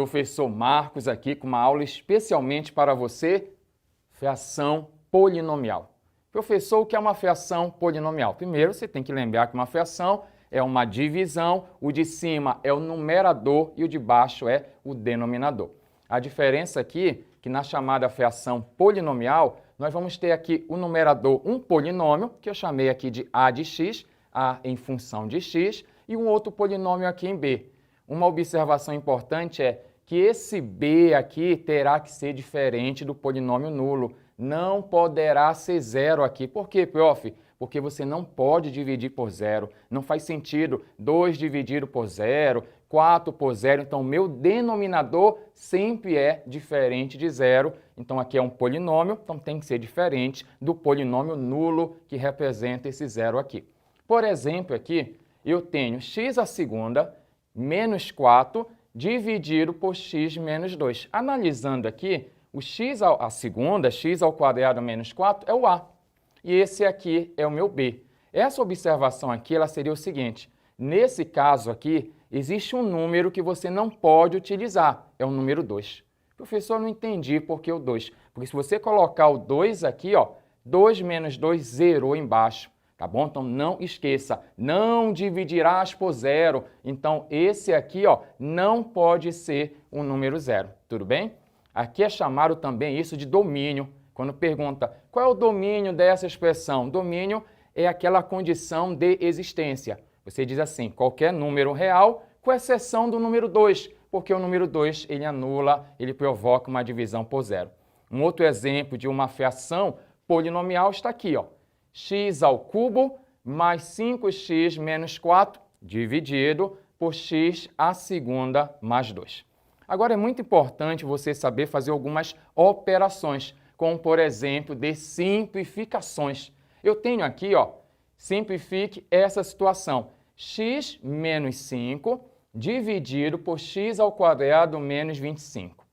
Professor Marcos aqui com uma aula especialmente para você, fração polinomial. Professor, o que é uma fração polinomial? Primeiro, você tem que lembrar que uma fração é uma divisão, o de cima é o numerador e o de baixo é o denominador. A diferença aqui, que na chamada fração polinomial, nós vamos ter aqui o numerador, um polinômio, que eu chamei aqui de a de x, a em função de x, e um outro polinômio aqui em b. Uma observação importante é que esse b aqui terá que ser diferente do polinômio nulo. Não poderá ser zero aqui. Por quê, prof? Porque você não pode dividir por zero. Não faz sentido 2 dividido por zero, 4 por zero. Então, o meu denominador sempre é diferente de zero. Então, aqui é um polinômio, então tem que ser diferente do polinômio nulo que representa esse zero aqui. Por exemplo, aqui eu tenho x à segunda menos 4 dividido por x menos 2. Analisando aqui, o x à segunda, x ao quadrado menos 4, é o a. E esse aqui é o meu b. Essa observação aqui ela seria o seguinte. Nesse caso aqui, existe um número que você não pode utilizar. É o número 2. Professor, não entendi por que o 2. Porque se você colocar o 2 aqui, ó, 2 menos 2 zerou embaixo. Tá bom? Então, não esqueça, não dividirás por zero. Então, esse aqui, ó, não pode ser um número zero. Tudo bem? Aqui é chamado também isso de domínio. Quando pergunta qual é o domínio dessa expressão? Domínio é aquela condição de existência. Você diz assim, qualquer número real, com exceção do número 2, porque o número 2 ele anula, ele provoca uma divisão por zero. Um outro exemplo de uma fração polinomial está aqui, ó. X ao cubo mais 5x menos 4 dividido por x à segunda mais 2. Agora, é muito importante você saber fazer algumas operações, como, por exemplo, de simplificações. Eu tenho aqui, ó, simplifique essa situação. X menos 5 dividido por x ao quadrado menos 25.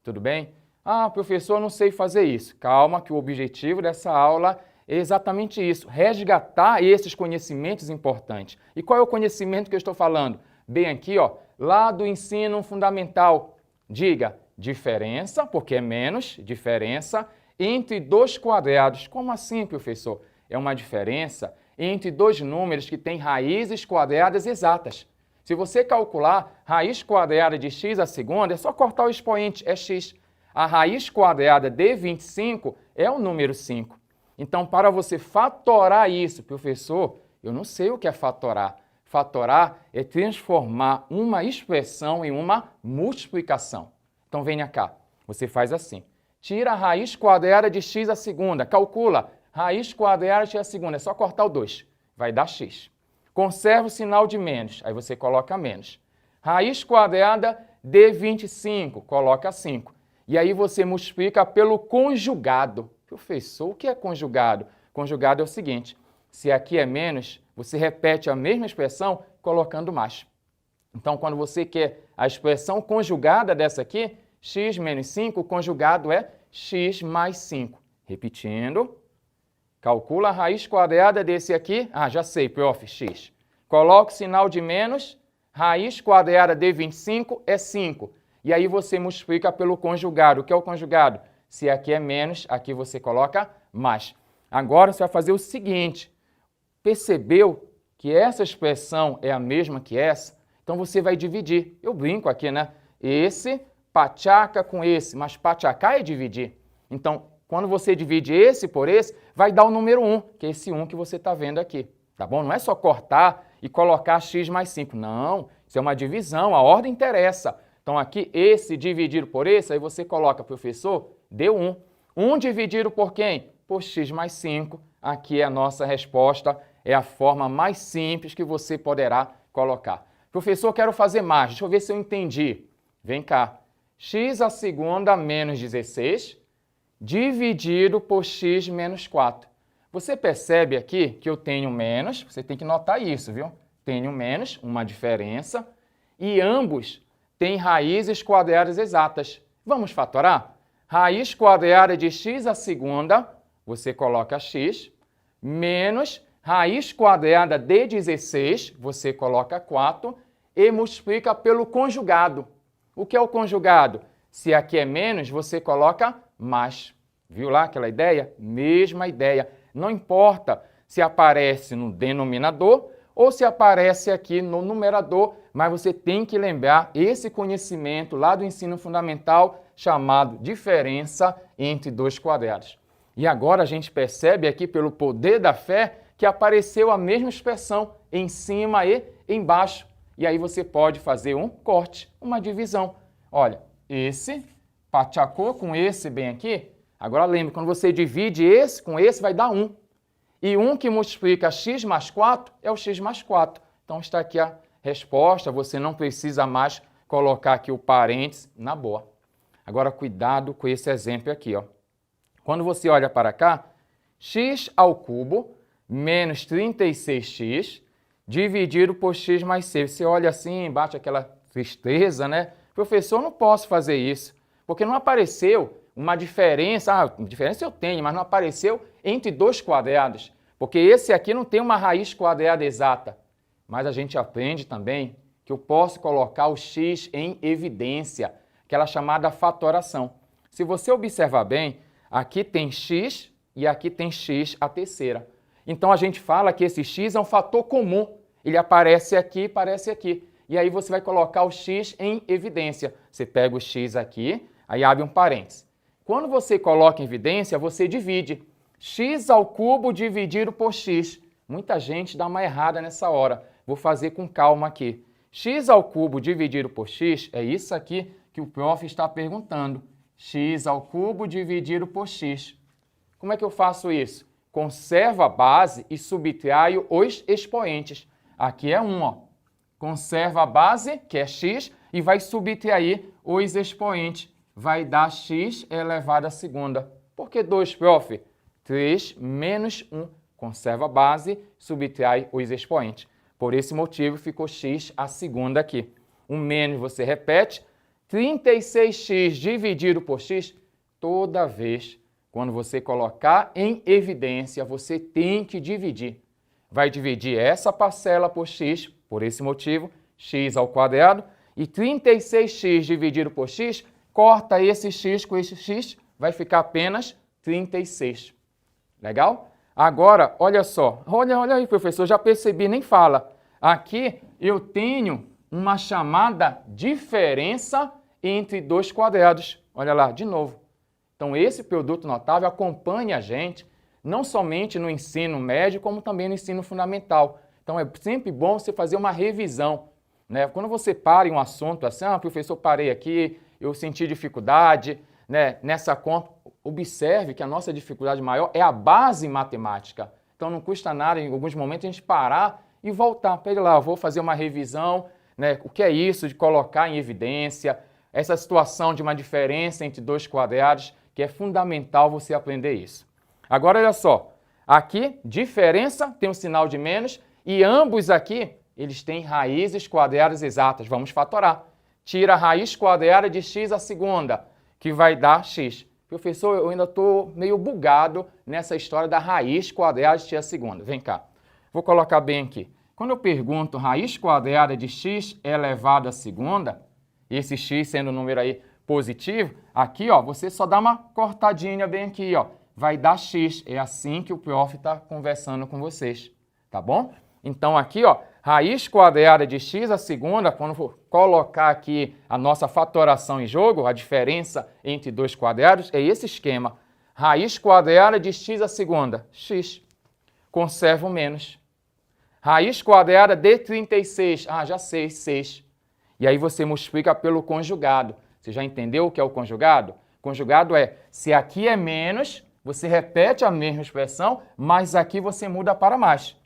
Tudo bem? Ah, professor, eu não sei fazer isso. Calma, que o objetivo dessa aula é exatamente isso, resgatar esses conhecimentos importantes. E qual é o conhecimento que eu estou falando? Bem aqui, ó, lá do ensino fundamental. Diga, diferença, porque é menos, diferença, entre dois quadrados. Como assim, professor? É uma diferença entre dois números que têm raízes quadradas exatas. Se você calcular raiz quadrada de x à segunda, é só cortar o expoente, é x. A raiz quadrada de 25 é o número 5. Então, para você fatorar isso, professor, eu não sei o que é fatorar. Fatorar é transformar uma expressão em uma multiplicação. Então, venha cá. Você faz assim. Tira a raiz quadrada de x à segunda. Calcula. Raiz quadrada de x à segunda. É só cortar o 2. Vai dar x. Conserva o sinal de menos. Aí você coloca menos. Raiz quadrada de 25. Coloca 5. E aí você multiplica pelo conjugado. Professor, o que é conjugado? Conjugado é o seguinte, se aqui é menos, você repete a mesma expressão colocando mais. Então, quando você quer a expressão conjugada dessa aqui, x menos 5, o conjugado é x mais 5. Repetindo, calcula a raiz quadrada desse aqui, já sei, prof, x. Coloca o sinal de menos, raiz quadrada de 25 é 5. E aí você multiplica pelo conjugado. O que é o conjugado? Se aqui é menos, aqui você coloca mais. Agora você vai fazer o seguinte, percebeu que essa expressão é a mesma que essa? Então você vai dividir. Eu brinco aqui, né? Esse pachaca com esse, mas pachacar é dividir. Então, quando você divide esse por esse, vai dar o número 1, que é esse 1 que você está vendo aqui. Tá bom? Não é só cortar e colocar x mais 5. Não, isso é uma divisão, a ordem interessa. Então, aqui, esse dividido por esse, aí você coloca, professor, deu 1. 1 dividido por quem? Por x mais 5. Aqui é a nossa resposta, é a forma mais simples que você poderá colocar. Professor, quero fazer mais, deixa eu ver se eu entendi. Vem cá. X à segunda menos 16, dividido por x menos 4. Você percebe aqui que eu tenho menos, você tem que notar isso, viu? Tenho menos, uma diferença, e ambos têm raízes quadradas exatas. Vamos fatorar? Raiz quadrada de x à segunda, você coloca x, menos raiz quadrada de 16, você coloca 4, e multiplica pelo conjugado. O que é o conjugado? Se aqui é menos, você coloca mais. Viu lá aquela ideia? Mesma ideia. Não importa se aparece no denominador ou se aparece aqui no numerador, mas você tem que lembrar esse conhecimento lá do ensino fundamental chamado diferença entre dois quadrados. E agora a gente percebe aqui pelo poder da fé que apareceu a mesma expressão em cima e embaixo. E aí você pode fazer um corte, uma divisão. Olha, esse pachacô com esse bem aqui. Agora lembre, quando você divide esse com esse vai dar 1. E 1 que multiplica x mais 4 é o x mais 4. Então está aqui a resposta, você não precisa mais colocar aqui o parênteses na boa. Agora cuidado com esse exemplo aqui, ó. Quando você olha para cá, x ao cubo menos 36x dividido por x mais 6. Você olha assim, bate aquela tristeza, né? Professor, não posso fazer isso, porque não apareceu uma diferença. Diferença eu tenho, mas não apareceu entre dois quadrados, porque esse aqui não tem uma raiz quadrada exata. Mas a gente aprende também que eu posso colocar o x em evidência, aquela chamada fatoração. Se você observar bem, aqui tem x e aqui tem x a terceira. Então a gente fala que esse x é um fator comum. Ele aparece aqui, aparece aqui. E aí você vai colocar o x em evidência. Você pega o x aqui, aí abre um parênteses. Quando você coloca em evidência, você divide. X ao cubo dividido por x. Muita gente dá uma errada nessa hora. Vou fazer com calma aqui. X ao cubo dividido por x é isso aqui que o prof está perguntando. X ao cubo dividido por x. Como é que eu faço isso? Conservo a base e subtraio os expoentes. Aqui é 1, ó. Conserva a base, que é x, e vai subtrair os expoentes. Vai dar x elevado à segunda. Por que 2, prof? 3 menos 1. Conserva a base, subtrai os expoentes. Por esse motivo ficou x a segunda aqui. O menos você repete. 36x dividido por x, toda vez quando você colocar em evidência, você tem que dividir. Vai dividir essa parcela por x, por esse motivo, x ao quadrado, e 36x dividido por x, corta esse x com esse x, vai ficar apenas 36. Legal? Agora, olha só. Olha aí, professor, já percebi, nem fala. Aqui eu tenho uma chamada diferença entre dois quadrados. Olha lá, de novo. Então, esse produto notável acompanha a gente, não somente no ensino médio, como também no ensino fundamental. Então, é sempre bom você fazer uma revisão, né? Quando você para em um assunto assim, professor, parei aqui, eu senti dificuldade, né? Nessa conta, observe que a nossa dificuldade maior é a base matemática. Então, não custa nada, em alguns momentos, a gente parar e voltar. Pega lá, eu vou fazer uma revisão, né? O que é isso de colocar em evidência, essa situação de uma diferença entre dois quadrados, que é fundamental você aprender isso. Agora, olha só, aqui, diferença, tem um sinal de menos, e ambos aqui, eles têm raízes quadradas exatas. Vamos fatorar. Tira a raiz quadrada de x à segunda, que vai dar x. Professor, eu ainda estou meio bugado nessa história da raiz quadrada de x à segunda. Vem cá, vou colocar bem aqui. Quando eu pergunto raiz quadrada de x elevado à segunda, esse x sendo um número aí positivo, aqui ó, você só dá uma cortadinha bem aqui, ó, vai dar x. É assim que o prof está conversando com vocês, tá bom? Então aqui, ó, raiz quadrada de x à segunda, quando for colocar aqui a nossa fatoração em jogo, a diferença entre dois quadrados, é esse esquema. Raiz quadrada de x à segunda, x. Conservo menos. Raiz quadrada de 36, já sei, 6. E aí você multiplica pelo conjugado. Você já entendeu o que é o conjugado? Conjugado é, se aqui é menos, você repete a mesma expressão, mas aqui você muda para mais.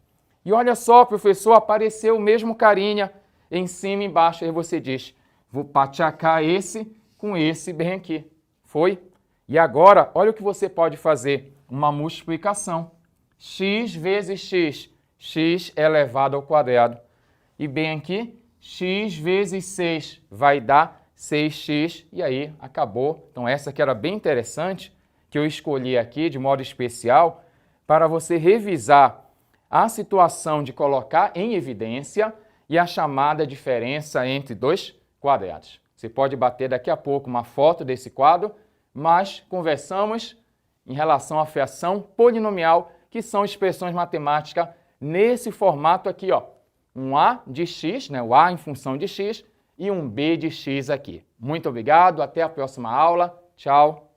E olha só, professor, apareceu o mesmo carinha em cima e embaixo. Aí você diz, vou pachacar esse com esse bem aqui. Foi? E agora, olha o que você pode fazer. Uma multiplicação. X vezes x. X elevado ao quadrado. E bem aqui, x vezes 6 vai dar 6x. E aí, acabou. Então, essa aqui era bem interessante, que eu escolhi aqui de modo especial, para você revisar a situação de colocar em evidência e a chamada diferença entre dois quadrados. Você pode bater daqui a pouco uma foto desse quadro, mas conversamos em relação à fração polinomial, que são expressões matemáticas nesse formato aqui, ó. Um a de x, né, o a em função de x, e um b de x aqui. Muito obrigado, até a próxima aula. Tchau!